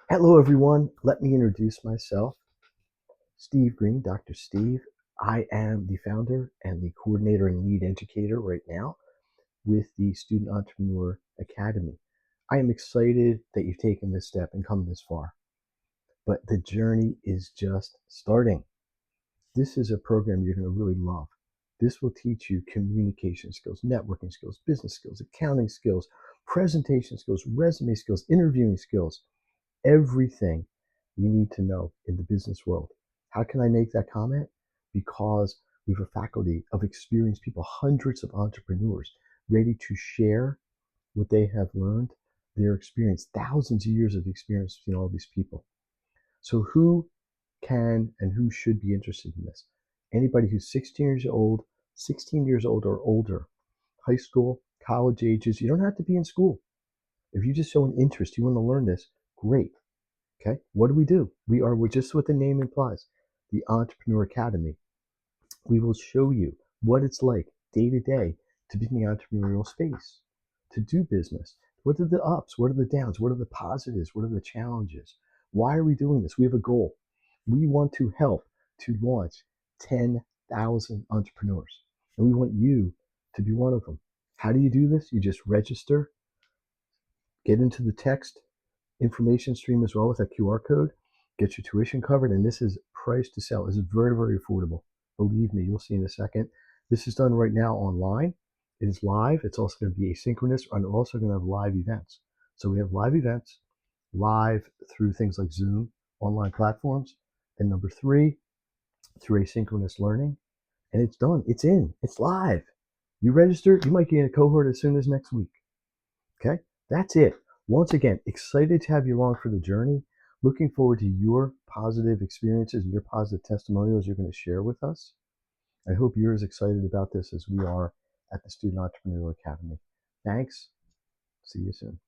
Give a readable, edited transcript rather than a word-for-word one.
Hello, everyone. Let me introduce myself. Steve Greene, Dr. Steve. I am the founder and the coordinator and lead educator right now with the Student Entrepreneur Academy. I am excited that you've taken this step and come this far, but the journey is just starting. This is a program you're going to really love. This will teach you communication skills, networking skills, business skills, accounting skills, presentation skills, resume skills, interviewing skills, everything you need to know in the business world. How can I make that comment? Because we have a faculty of experienced people, hundreds of entrepreneurs ready to share what they have learned, their experience, thousands of years of experience between all these people. So who can and who should be interested in this? Anybody who's 16 years old or older, high school, college ages. You don't have to be in school. If you just show an interest, you want to learn this, great. Okay, what do? We're just what the name implies, the Entrepreneur Academy. We will show you what it's like day to day to be in the entrepreneurial space, to do business. What are the ups? What are the downs? What are the positives? What are the challenges? Why are we doing this? We have a goal. We want to help to launch 10,000 entrepreneurs, and we want you to be one of them. How do you do this? You just register, get into the text information stream as well with a QR code, get your tuition covered, and this is price to sell. This is very, very affordable. Believe me, you'll see in a second. This is done right now online. It is live. It's also going to be asynchronous, and we're also going to have live events. So we have live events, live through things like Zoom, online platforms, and number three, through asynchronous learning. And it's done. It's in. It's live. You register, you might get in a cohort as soon as next week. Okay, that's it. Once again, excited to have you along for the journey. Looking forward to your positive experiences and your positive testimonials you're going to share with us. I hope you're as excited about this as we are at the Student Entrepreneurial Academy. Thanks. See you soon.